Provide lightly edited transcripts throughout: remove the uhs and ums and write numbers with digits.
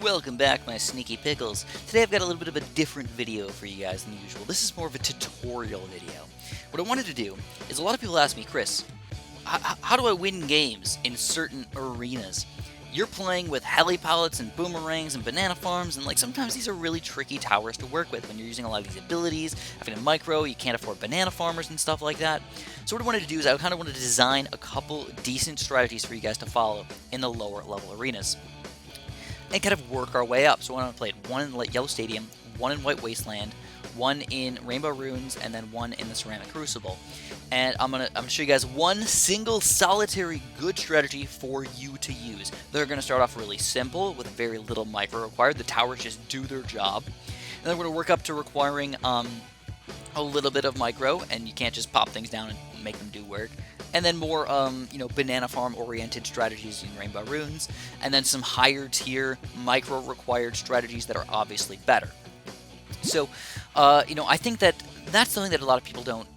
Welcome back, my sneaky pickles. Today I've got a little bit of a different video for you guys than usual. This is more of a tutorial video. What I wanted to do is, a lot of people ask me, Chris, how do I win games in certain arenas? You're playing with heli pilots and boomerangs and banana farms, and sometimes these are really tricky towers to work with when you're using a lot of these abilities. Having a micro, you can't afford banana farmers and stuff like that. So what I wanted to do is I kind of wanted to design a couple decent strategies for you guys to follow in the lower level arenas and kind of work our way up. So I played one in Yellow Stadium, one in White Wasteland, one in Rainbow Ruins, and then one in the Ceramic Crucible. And I'm gonna show you guys one single solitary good strategy for you to use. They're gonna start off really simple with very little micro required. The towers just do their job. And then we're gonna work up to requiring a little bit of micro, and you can't just pop things down and make them do work. And then more, banana farm oriented strategies in Rainbow Ruins, and then some higher tier micro required strategies that are obviously better. So, I think that's something that a lot of people don't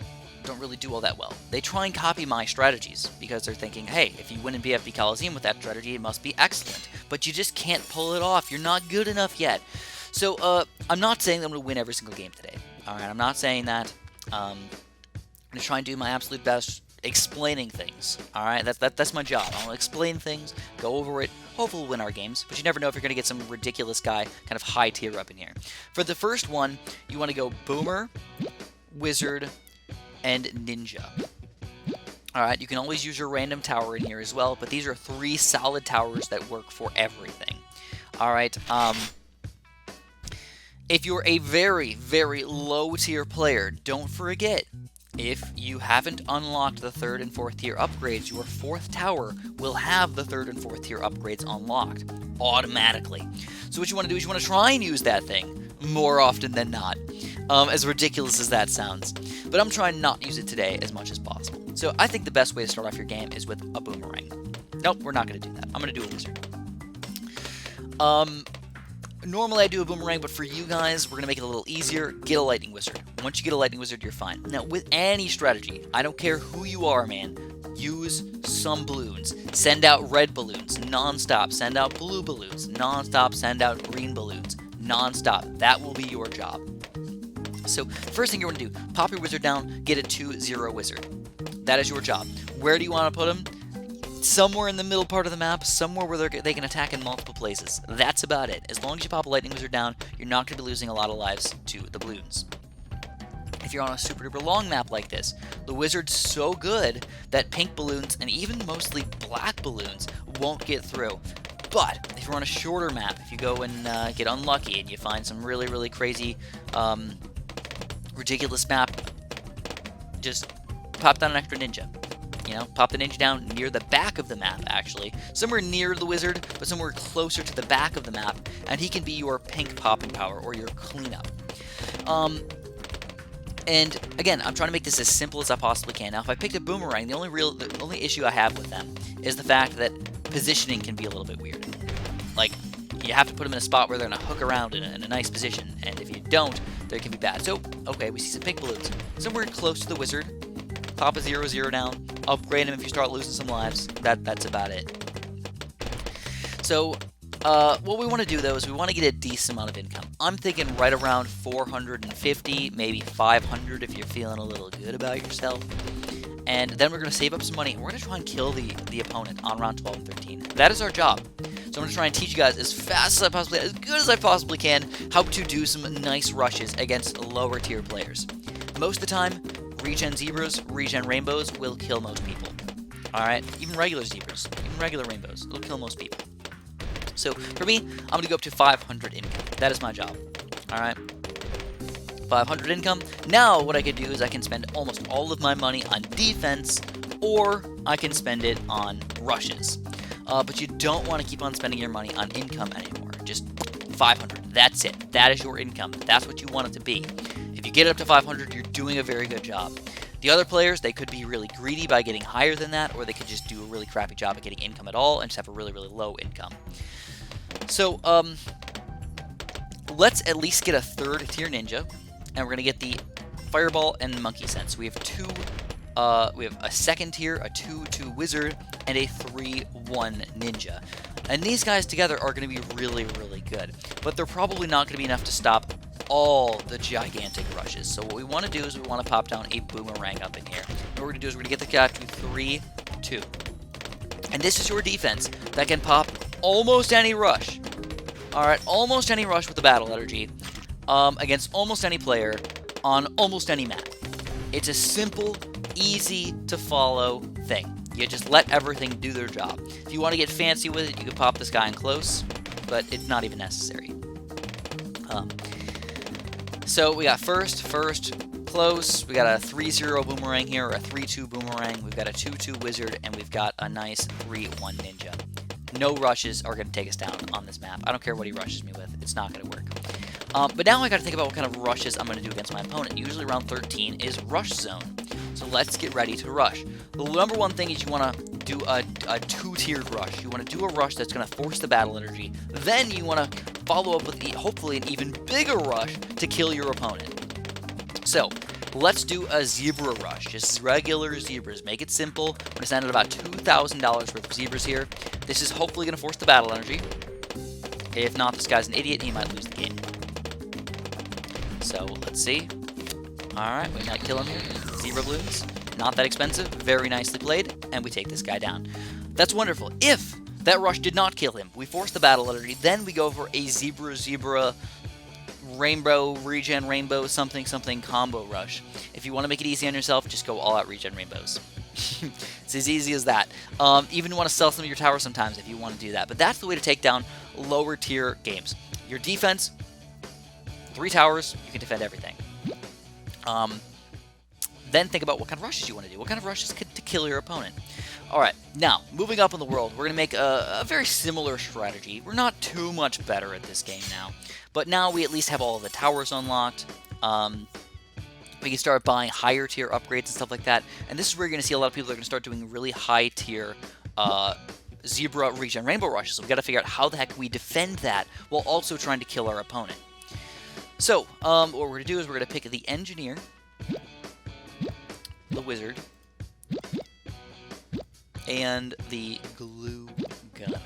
really do all that well. They try and copy my strategies because they're thinking, hey, if you win in BFB Coliseum with that strategy, it must be excellent. But you just can't pull it off. You're not good enough yet. So, I'm not saying that I'm going to win every single game today. All right, I'm not saying that. I'm going to try and do my absolute best explaining things. All right, that's my job. I'll explain things, go over it. Hopefully we'll win our games, but you never know if you're going to get some ridiculous guy kind of high tier up in here. For the first one, you want to go Boomer, Wizard, and Ninja. All right, you can always use your random tower in here as well, but these are three solid towers that work for everything. All right, if you're a very, very low tier player, don't forget, if you haven't unlocked the 3rd and 4th tier upgrades, your 4th tower will have the 3rd and 4th tier upgrades unlocked automatically. So what you want to do is you want to try and use that thing more often than not, as ridiculous as that sounds. But I'm trying not to use it today as much as possible. So I think the best way to start off your game is with a boomerang. Nope, we're not going to do that. I'm going to do a wizard. Normally I do a boomerang, but for you guys, we're going to make it a little easier. Get a lightning wizard. Once you get a lightning wizard, you're fine. Now, with any strategy, I don't care who you are, man, use some balloons. Send out red balloons, non-stop. Send out blue balloons, non-stop. Send out green balloons, non-stop. That will be your job. So, first thing you're going to do, pop your wizard down, get a 2-0 wizard. That is your job. Where do you want to put them? Somewhere in the middle part of the map, somewhere where they can attack in multiple places. That's about it. As long as you pop a lightning wizard down, you're not going to be losing a lot of lives to the balloons. If you're on a super duper long map like this, the wizard's so good that pink balloons and even mostly black balloons won't get through. But if you're on a shorter map, if you go and get unlucky and you find some really, really crazy, ridiculous map, just pop down an extra ninja. Pop the ninja down near the back of the map, actually. Somewhere near the wizard, but somewhere closer to the back of the map, and he can be your pink popping power, or your cleanup. And again, I'm trying to make this as simple as I possibly can. Now, if I picked a boomerang, the only issue I have with them is the fact that positioning can be a little bit weird. You have to put them in a spot where they're going to hook around in a nice position, and if you don't, they can be bad. So, okay, we see some pink balloons. Somewhere close to the wizard, pop a 0-0 down, upgrade him if you start losing some lives. That's about it. So, what we want to do, though, is we want to get a decent amount of income. I'm thinking right around 450, maybe 500 if you're feeling a little good about yourself. And then we're going to save up some money, and we're going to try and kill the opponent on round 12 and 13. That is our job. So I'm going to try and teach you guys as fast as I possibly can, as good as I possibly can, how to do some nice rushes against lower tier players. Most of the time, regen zebras, regen rainbows will kill most people. Alright? Even regular zebras, even regular rainbows, it'll kill most people. So, for me, I'm going to go up to 500 income. That is my job. Alright? 500 income. Now, what I can do is I can spend almost all of my money on defense, or I can spend it on rushes. But you don't want to keep on spending your money on income anymore. Just 500. That's it. That is your income. That's what you want it to be. If you get it up to 500, you're doing a very good job. The other players, they could be really greedy by getting higher than that, or they could just do a really crappy job at getting income at all and just have a really, really low income. So, let's at least get a 3rd tier ninja, and we're going to get the fireball and monkey sense. We have a 2nd tier, a 2-2 wizard, and a 3-1 ninja. And these guys together are going to be really, really good. But they're probably not going to be enough to stop all the gigantic rushes. So what we want to do is we want to pop down a boomerang up in here. What we're going to do is we're going to get the guy to 3, 2. And this is your defense that can pop almost any rush. Alright, almost any rush with the battle energy against almost any player on almost any map. It's a simple, easy to follow thing. You just let everything do their job. If you want to get fancy with it, you can pop this guy in close, but it's not even necessary. So we got first, close. We got a 3-0 boomerang here, or a 3-2 boomerang. We've got a 2-2 wizard, and we've got a nice 3-1 ninja. No rushes are going to take us down on this map. I don't care what he rushes me with. It's not going to work. But now I got to think about what kind of rushes I'm going to do against my opponent. Usually round 13 is rush zone. So let's get ready to rush. The number one thing is you want to do a two-tiered rush. You want to do a rush that's going to force the battle energy. Then you want to follow up with hopefully an even bigger rush to kill your opponent. So let's do a zebra rush. Just regular zebras. Make it simple. We're going to send out about $2,000 worth of zebras here. This is hopefully going to force the battle energy. Okay, if not, this guy's an idiot and he might lose the game. So let's see. Alright, we might kill him here. Zebra Bloons. Not that expensive. Very nicely played. And we take this guy down. That's wonderful. If that rush did not kill him, we force the battle energy, then we go for a zebra rainbow regen rainbow something combo rush. If you want to make it easy on yourself, just go all out regen rainbows. It's as easy as that. Even want to sell some of your towers sometimes if you want to do that. But that's the way to take down lower tier games. Your defense, 3 towers, you can defend everything. Then think about what kind of rushes you want to do. What kind of rushes to kill your opponent. Alright, now, moving up in the world, we're going to make a very similar strategy. We're not too much better at this game now. But now we at least have all of the towers unlocked. We can start buying higher tier upgrades and stuff like that. And this is where you're going to see a lot of people are going to start doing really high tier zebra regen rainbow rushes. So we've got to figure out how the heck we defend that while also trying to kill our opponent. So, what we're going to do is we're going to pick the engineer, the wizard, and the glue gunner,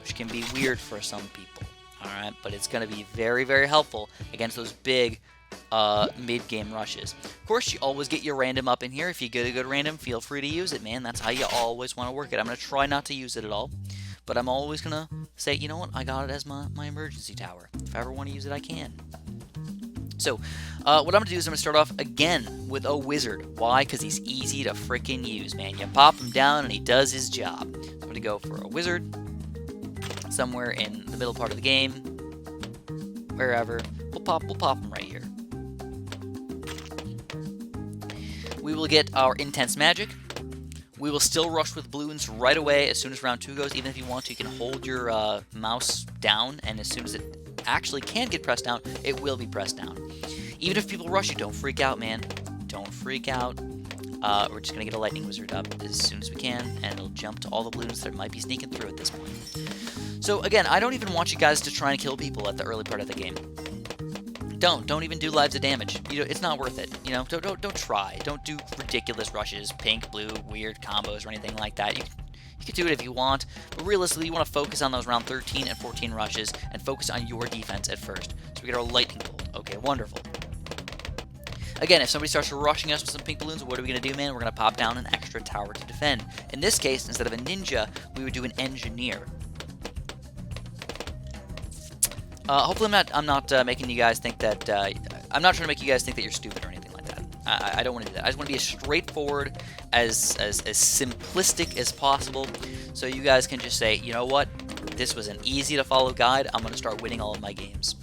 which can be weird for some people. Alright, but it's going to be very, very helpful against those big mid-game rushes. Of course, you always get your random up in here. If you get a good random, feel free to use it, man. That's how you always want to work it. I'm going to try not to use it at all, but I'm always going to say, you know what, I got it as my emergency tower. If I ever want to use it, I can. So, what I'm going to do is I'm going to start off again with a wizard. Why? Because he's easy to freaking use, man. You pop him down and he does his job. So I'm going to go for a wizard somewhere in the middle part of the game. Wherever. We'll pop him right here. We will get our intense magic. We will still rush with Bloons right away as soon as round 2 goes. Even if you want to, you can hold your mouse down, and as soon as it actually can get pressed down, it will be pressed down. Even if people rush you, don't freak out, man. Don't freak out. We're just going to get a lightning wizard up as soon as we can, and it'll jump to all the Bloons that might be sneaking through at this point. So again, I don't even want you guys to try and kill people at the early part of the game. Don't even do lives of damage. You know, it's not worth it. You know, don't try. Don't do ridiculous rushes, pink, blue, weird combos or anything like that. You can do it if you want, but realistically, you want to focus on those round 13 and 14 rushes and focus on your defense at first. So we get our lightning bolt. Okay, wonderful. Again, if somebody starts rushing us with some pink balloons, what are we going to do, man? We're going to pop down an extra tower to defend. In this case, instead of a ninja, we would do an engineer. Hopefully I'm not making you guys think that, I'm not trying to make you guys think that you're stupid or anything like that. I don't want to do that. I just want to be as straightforward, as simplistic as possible, so you guys can just say, you know what, this was an easy to follow guide, I'm going to start winning all of my games.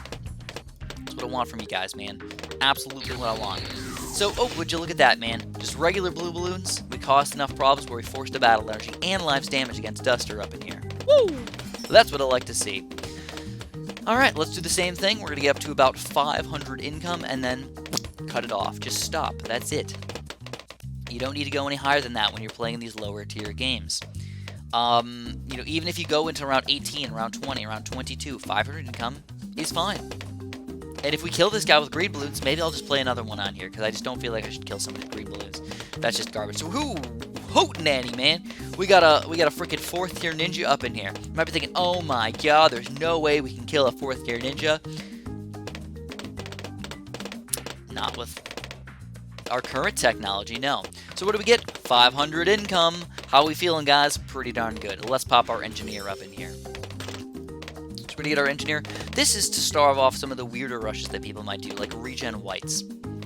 That's what I want from you guys, man. Absolutely what I want. So, oh, would you look at that, man. Just regular blue balloons, we caused enough problems where we forced a battle energy and lives damage against Duster up in here. Woo! So that's what I like to see. Alright, let's do the same thing. We're going to get up to about 500 income and then cut it off. Just stop. That's it. You don't need to go any higher than that when you're playing these lower tier games. You know, even if you go into round 18, round 20, round 22, 500 income is fine. And if we kill this guy with green balloons, maybe I'll just play another one on here, because I just don't feel like I should kill somebody with green balloons. That's just garbage. So, hootenanny, man. We got a freaking 4th tier ninja up in here. You might be thinking, oh my god, there's no way we can kill a 4th tier ninja. Not with our current technology, no. So what do we get? 500 income. How are we feeling, guys? Pretty darn good. Let's pop our engineer up in here. So we're gonna get our engineer. This is to starve off some of the weirder rushes that people might do, like regen whites.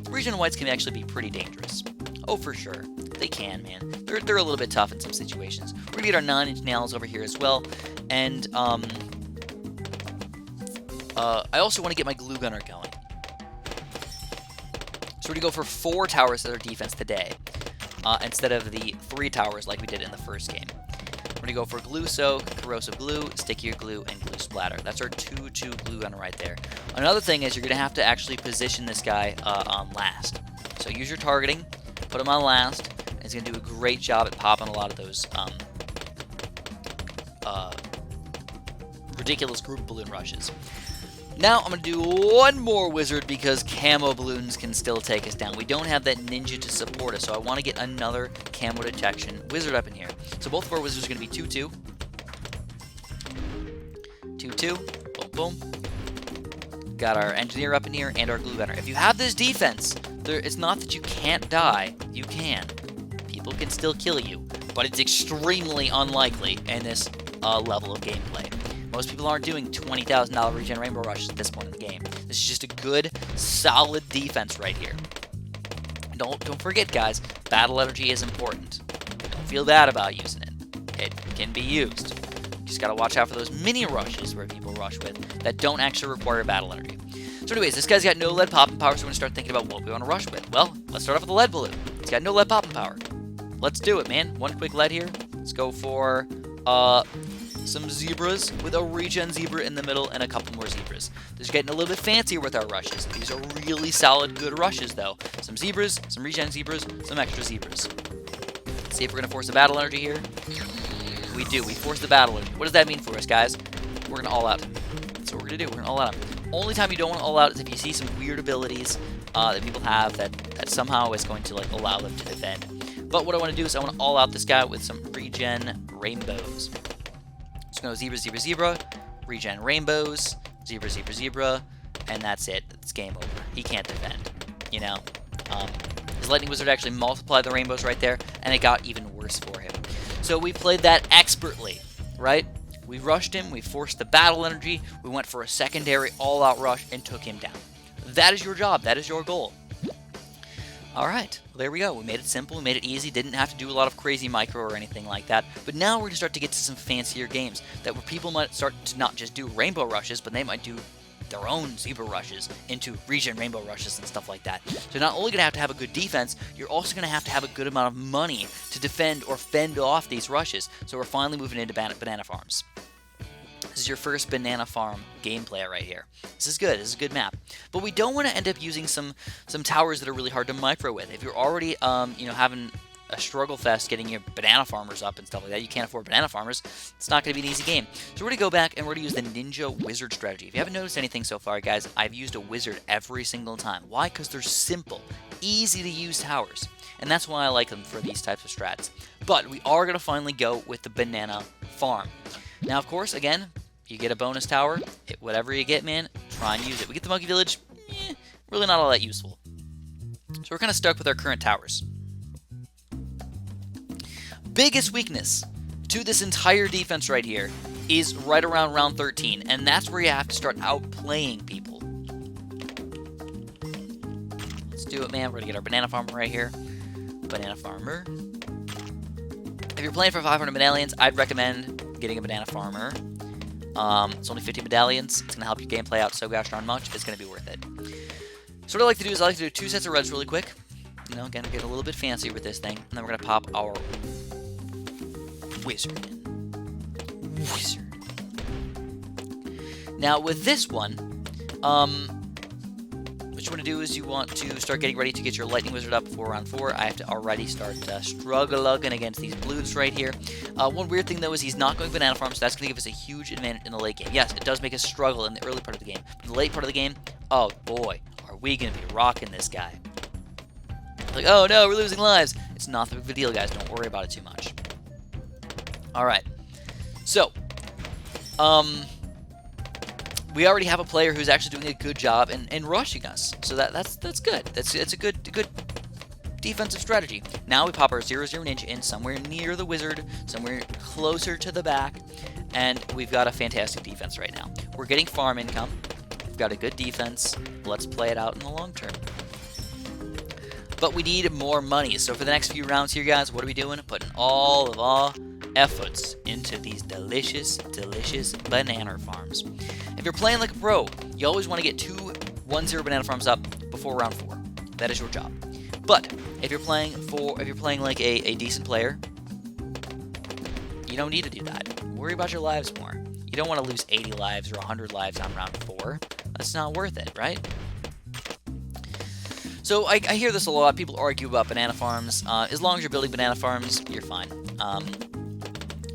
Regen whites can actually be pretty dangerous. Oh, for sure. They can, man. They're a little bit tough in some situations. We're gonna get our 9-inch nails over here as well. And I also want to get my glue gunner going. So we're going to go for 4 towers as our defense today, instead of the 3 towers like we did in the first game. We're going to go for glue soak, corrosive glue, stickier glue, and glue splatter. That's our 2-2 glue gun right there. Another thing is you're going to have to actually position this guy on last. So use your targeting, put him on last, and he's going to do a great job at popping a lot of those ridiculous group balloon rushes. Now I'm going to do one more wizard because camo balloons can still take us down. We don't have that ninja to support us, so I want to get another camo detection wizard up in here. So both of our wizards are going to be 2-2. 2-2. Boom, boom. Got our engineer up in here and our glue gunner. If you have this defense, it's not that you can't die. You can. People can still kill you, but it's extremely unlikely in this level of gameplay. Most people aren't doing $20,000 regen rainbow rushes at this point in the game. This is just a good, solid defense right here. Don't forget, guys, battle energy is important. Don't feel bad about using it. It can be used. You just gotta watch out for those mini rushes where people rush with that don't actually require battle energy. So anyways, this guy's got no lead popping power, so we're gonna start thinking about what we want to rush with. Well, let's start off with the lead balloon. It's got no lead popping power. Let's do it, man. One quick lead here. Let's go for some zebras with a regen zebra in the middle and a couple more zebras. This is getting a little bit fancier with our rushes. These are really solid, good rushes, though. Some zebras, some regen zebras, some extra zebras. Let's see if we're going to force the battle energy here. We do. We force the battle energy. What does that mean for us, guys? We're going to all out. That's what we're going to do. We're going to all out. Only time you don't want to all out is if you see some weird abilities that people have that somehow is going to allow them to defend. But what I want to do is I want to all out this guy with some regen rainbows. So go zebra, zebra, zebra, regen rainbows, zebra, zebra, zebra, and that's it. It's game over. He can't defend, you know. His lightning wizard actually multiplied the rainbows right there, and it got even worse for him. So we played that expertly, right? We rushed him, we forced the battle energy, we went for a secondary all-out rush and took him down. That is your job. That is your goal. Alright, well, there we go. We made it simple, we made it easy, didn't have to do a lot of crazy micro or anything like that. But now we're going to start to get to some fancier games that where people might start to not just do rainbow rushes, but they might do their own zebra rushes into regen rainbow rushes and stuff like that. So not only going to have a good defense, you're also going to have a good amount of money to defend or fend off these rushes. So we're finally moving into banana farms. This is your first banana farm gameplay right here. This is good. This is a good map. But we don't want to end up using some towers that are really hard to micro with. If you're already having a struggle fest getting your banana farmers up and stuff like that, you can't afford banana farmers, it's not going to be an easy game. So we're going to go back and we're going to use the ninja wizard strategy. If you haven't noticed anything so far, guys, I've used a wizard every single time. Why? Because they're simple, easy to use towers. And that's why I like them for these types of strats. But we are going to finally go with the banana farm. Now, of course, again, you get a bonus tower. Whatever you get, man, try and use it. We get the monkey village, really not all that useful. So we're kind of stuck with our current towers. Biggest weakness to this entire defense right here is right around round 13, and that's where you have to start outplaying people. Let's do it, man. We're going to get our banana farmer right here. Banana farmer. If you're playing for 500 medallions, I'd recommend getting a banana farmer. It's only 50 medallions. It's going to help your gameplay out so gosh darn much. It's going to be worth it. So what I like to do is I like to do 2 sets of reds really quick. You know, again, get a little bit fancier with this thing. And then we're going to pop our wizard. Now, with this one, what you want to do is you want to start getting ready to get your lightning wizard up before round 4. I have to already start struggling against these Bloons right here. One weird thing, though, is he's not going banana farm, so that's going to give us a huge advantage in the late game. Yes, it does make us struggle in the early part of the game. But in the late part of the game, oh boy, are we going to be rocking this guy. Like, oh no, we're losing lives. It's not the big of a deal, guys. Don't worry about it too much. Alright. So, we already have a player who's actually doing a good job in rushing us. So that's good. It's a good defensive strategy. Now we pop our 0-0 ninja in somewhere near the wizard, somewhere closer to the back, and we've got a fantastic defense right now. We're getting farm income. We've got a good defense. Let's play it out in the long term. But we need more money. So for the next few rounds here, guys, what are we doing? Putting all of our efforts into these delicious, delicious banana farms. If you're playing like a pro, you always want to get 2 1-0 banana farms up before round 4. That is your job. But if you're playing like a decent player, you don't need to do that. Worry about your lives more. You don't want to lose 80 lives or 100 lives on round 4. That's not worth it, right? So I hear this a lot. People argue about banana farms. As long as you're building banana farms, you're fine. 1-0s,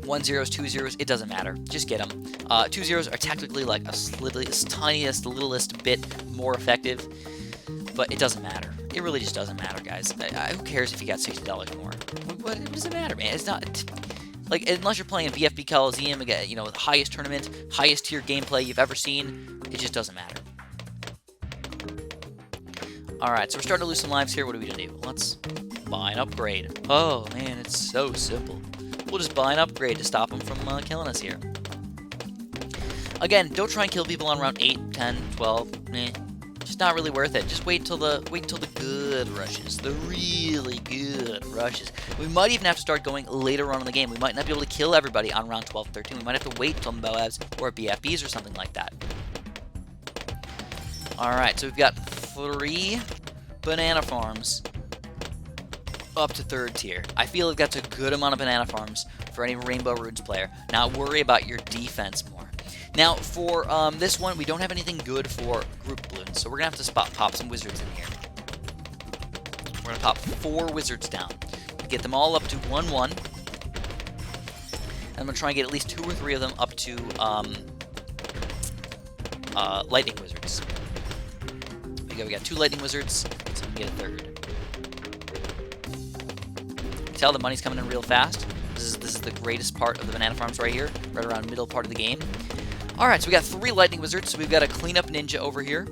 2-0s, it doesn't matter. Just get them. 2-0s are technically like a tiniest, littlest bit more effective, but it doesn't matter. It really just doesn't matter, guys. Who cares if you got $60 more? What does it matter, man? It's not... Like, unless you're playing VFB Coliseum, you know, the highest tournament, highest tier gameplay you've ever seen, it just doesn't matter. Alright, so we're starting to lose some lives here. What are we going to do? Let's buy an upgrade. Oh, man, it's so simple. We'll just buy an upgrade to stop them from killing us here. Again, don't try and kill people on round 8, 10, 12. Just not really worth it. Just wait until the good rushes, the really good rushes. We might even have to start going later on in the game. We might not be able to kill everybody on round 12, 13. We might have to wait until Moabs or BFBs or something like that. Alright, so we've got 3 banana farms up to 3rd tier. I feel like that's a good amount of banana farms for any Rainbow Runes player. Now worry about your defense more. Now for this one, we don't have anything good for group balloons, so we're gonna have to pop some wizards in here. We're gonna pop 4 wizards down, get them all up to 1-1, and I'm gonna try and get at least 2 or 3 of them up to lightning wizards. We got 2 lightning wizards, so we can get a 3rd. Tell the money's coming in real fast. This is the greatest part of the banana farms right here, right around middle part of the game. Alright, so we got 3 lightning wizards, so we've got a cleanup ninja over here.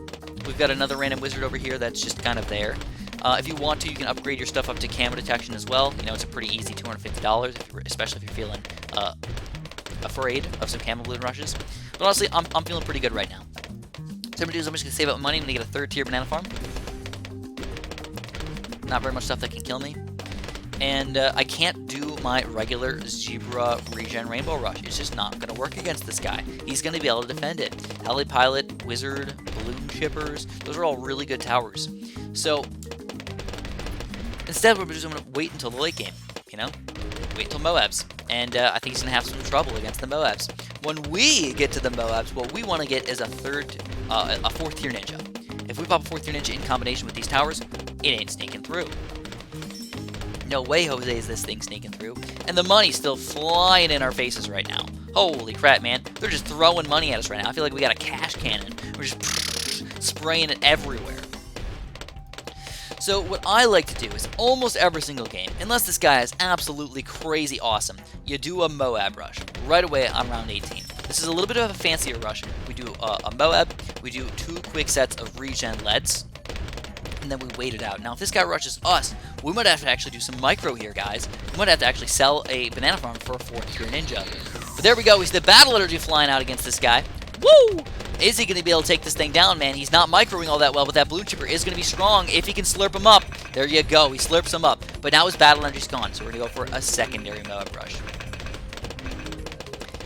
We've got another random wizard over here that's just kind of there. If you want to, you can upgrade your stuff up to camo detection as well. You know, it's a pretty easy $250, especially if you're feeling afraid of some camo balloon rushes. But honestly, I'm feeling pretty good right now. So what I'm going to do is I'm just going to save up money. I'm going to get a 3rd tier banana farm. Not very much stuff that can kill me. And I can't do my regular Zebra Regen Rainbow Rush. It's just not going to work against this guy. He's going to be able to defend it. Heli Pilot, Wizard, Balloon Shippers, those are all really good towers. So, instead, we're just going to wait until the late game, you know? Wait until Moabs. And I think he's going to have some trouble against the Moabs. When we get to the Moabs, what we want to get is a 4th tier ninja. If we pop a 4th tier ninja in combination with these towers, it ain't sneaking through. No way, Jose, is this thing sneaking through. And the money's still flying in our faces right now. Holy crap, man. They're just throwing money at us right now. I feel like we got a cash cannon. We're just spraying it everywhere. So what I like to do is almost every single game, unless this guy is absolutely crazy awesome, you do a Moab rush right away on round 18. This is a little bit of a fancier rush. We do a Moab, we do 2 quick sets of regen leads, and then we wait it out. Now, if this guy rushes us, we might have to actually do some micro here, guys. We might have to actually sell a banana farm for a 4th tier ninja. But there we go. We see the battle energy flying out against this guy. Woo! Is he going to be able to take this thing down, man? He's not microing all that well, but that Balloon Chipper is going to be strong if he can slurp him up. There you go. He slurps him up. But now his battle energy's gone, so we're going to go for a secondary Moab rush.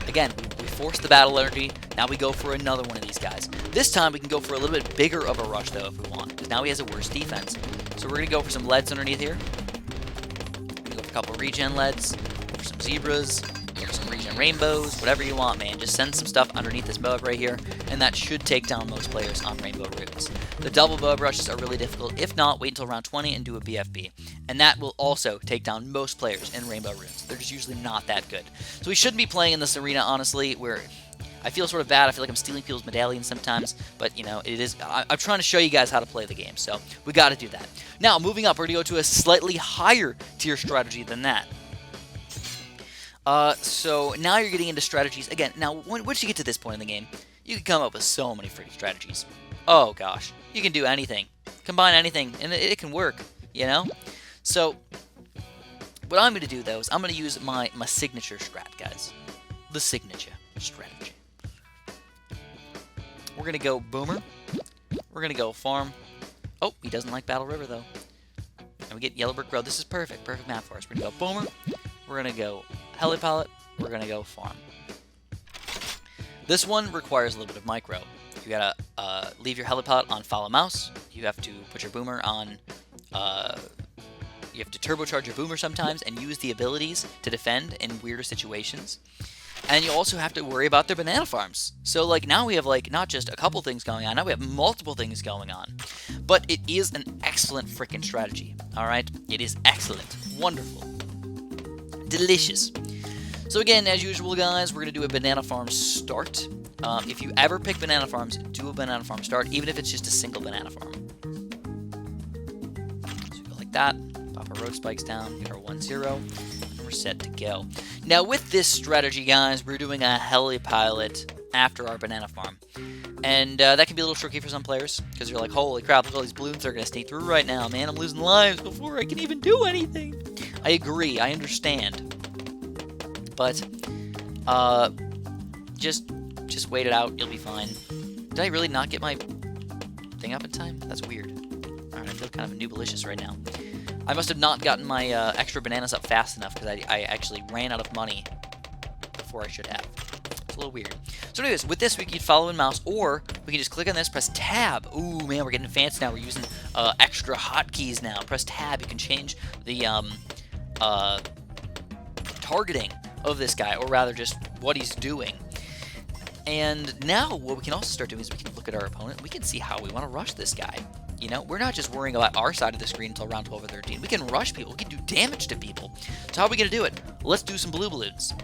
Again, we force the battle energy. Now we go for another one of these guys. This time we can go for a little bit bigger of a rush, though, if we want, because now he has a worse defense. So we're going to go for some leads underneath here. We're going to go for a couple regen leads, go for some zebras, go for some regen rainbows, whatever you want, man. Just send some stuff underneath this Moab right here, and that should take down most players on Rainbow Runes. The double Moab rushes are really difficult. If not, wait until round 20 and do a BFB. And that will also take down most players in Rainbow Runes. They're just usually not that good. So we shouldn't be playing in this arena, honestly, where I feel sort of bad. I feel like I'm stealing people's medallions sometimes, but, you know, it is. I'm trying to show you guys how to play the game, so we got to do that. Now, moving up, we're going to go to a slightly higher tier strategy than that. So now you're getting into strategies. Again, now, once you get to this point in the game, you can come up with so many freaking strategies. Oh, gosh. You can do anything. Combine anything, and it can work, you know? So, what I'm going to do, though, is I'm going to use my signature strat, guys. The signature strategy. We're going to go Boomer. We're going to go Farm. Oh, he doesn't like Battle River, though. And we get Yellow Brick Road. This is perfect. Perfect map for us. We're going to go Boomer. We're going to go Helipallet. We're going to go Farm. This one requires a little bit of micro. You got to leave your Helipallet on Follow Mouse. You have to put your Boomer on... you have to turbocharge your Boomer sometimes and use the abilities to defend in weirder situations. And you also have to worry about their banana farms. So, like, now we have, like, not just a couple things going on. Now we have multiple things going on. But it is an excellent freaking strategy. Alright? It is excellent. Wonderful. Delicious. So, again, as usual, guys, we're going to do a banana farm start. If you ever pick banana farms, do a banana farm start, even if it's just a single banana farm. So, we go like that. Pop our road spikes down. Get our 1-0. And we're set to go. Now, with this strategy, guys, we're doing a Helipallet after our banana farm. And that can be a little tricky for some players, because you're like, holy crap, look at all these balloons that are going to sneak through right now, man. I'm losing lives before I can even do anything. I agree. I understand. But, just wait it out. You'll be fine. Did I really not get my thing up in time? That's weird. Alright, I feel kind of noobalicious right now. I must have not gotten my extra bananas up fast enough because I actually ran out of money before I should have. It's a little weird. So anyways, with this, we can follow in mouse, or we can just click on this, press tab. Ooh, man, we're getting fancy now. We're using extra hotkeys now. Press tab. You can change the targeting of this guy, or rather just what he's doing. And now what we can also start doing is we can look at our opponent. We can see how we want to rush this guy. You know, we're not just worrying about our side of the screen until round 12 or 13. We can rush people. We can do damage to people. So how are we going to do it? Let's do some blue balloons.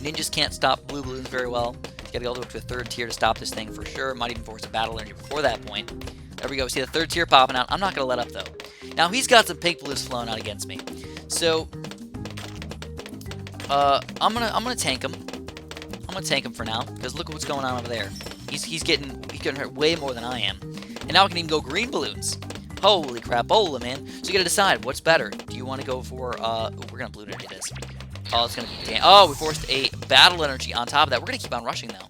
Ninjas can't stop blue balloons very well. You got to go all the way up to a third tier to stop this thing for sure. Might even force a battle energy before that point. There we go. We see the third tier popping out. I'm not going to let up, though. Now, he's got some pink balloons flowing out against me. So, I'm gonna tank him. I'm going to tank him for now, because look at what's going on over there. He's getting hurt way more than I am. And now I can even go green balloons. Holy crapola, man. So you gotta decide, what's better? Do you want to go for, we're gonna blue energy this. Oh, it's gonna be oh, we forced a battle energy on top of that. We're gonna keep on rushing, though.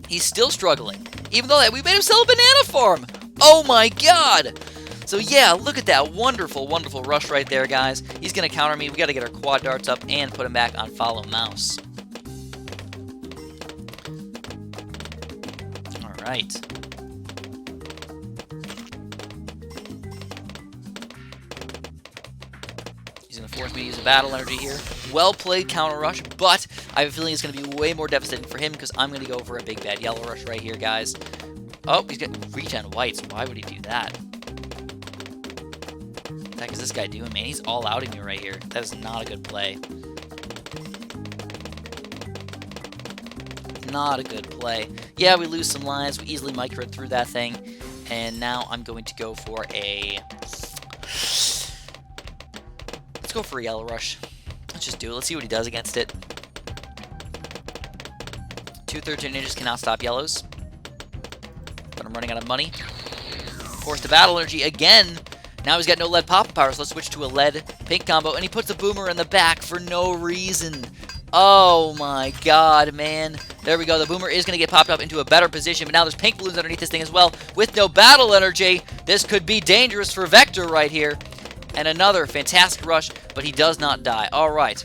He's still struggling. Even though we made him sell a banana farm! Oh my god! So yeah, look at that wonderful, wonderful rush right there, guys. He's gonna counter me. We gotta get our quad darts up and put him back on follow mouse. Alright. He's going to force me to use a battle energy here. Well played counter rush, but I have a feeling it's going to be way more devastating for him because I'm going to go for a big bad yellow rush right here, guys. Oh, he's got regen whites. Why would he do that? What the heck is this guy doing, man? He's all outing me right here. That is not a good play. Not a good play. Yeah, we lose some lives. We easily microed through that thing. And now I'm going to go for a... Let's go for a yellow rush. Let's just do it. Let's see what he does against it. 2 13 ninjas cannot stop yellows. But I'm running out of money. Forced to battle energy again. Now he's got no lead pop power, so let's switch to a lead pink combo. And he puts a boomer in the back for no reason. Oh my god, man. There we go. The boomer is going to get popped up into a better position, but now there's pink balloons underneath this thing as well. With no battle energy, this could be dangerous for Vector right here. And another fantastic rush, but he does not die. All right.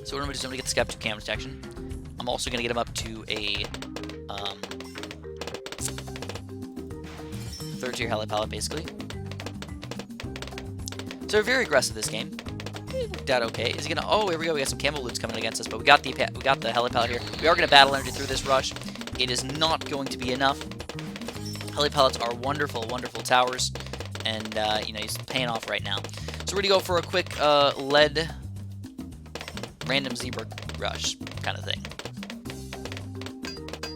So what I'm going to do is I'm going to get the Skep 2 cam detection. I'm also going to get him up to a third tier Helipallet, basically. So we're very aggressive this game. It worked out okay. Is he gonna? Oh, here we go. We got some camo balloons coming against us, but we got the Helipallet here. We are gonna battle energy through this rush. It is not going to be enough. Helipallets are wonderful, wonderful towers, and you know, he's paying off right now. So we're gonna go for a quick lead random zebra rush kind of thing.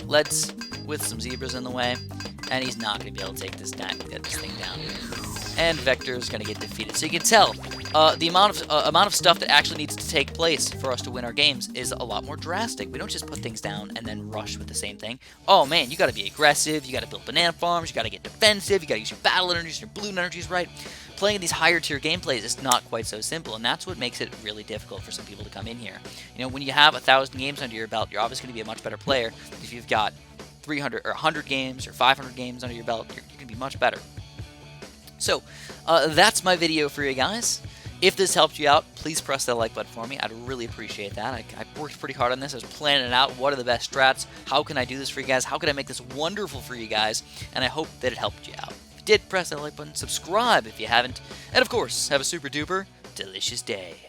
Let's, with some zebras in the way, and he's not going to be able to take this thing down. And Vector's going to get defeated. So you can tell the amount of stuff that actually needs to take place for us to win our games is a lot more drastic. We don't just put things down and then rush with the same thing. Oh man, you got to be aggressive. You got to build banana farms. You got to get defensive. You got to use your battle energies, your balloon energies right. Playing these higher tier gameplays is not quite so simple, and that's what makes it really difficult for some people to come in here. You know, when you have 1,000 games under your belt, you're obviously going to be a much better player. If you've got 300 or 100 games or 500 games under your belt, you're going to be much better. So, that's my video for you guys. If this helped you out, please press that like button for me. I'd really appreciate that. I worked pretty hard on this. I was planning it out. What are the best strats? How can I do this for you guys? How can I make this wonderful for you guys? And I hope that it helped you out. If you did, press that like button. Subscribe if you haven't. And of course, have a super duper delicious day.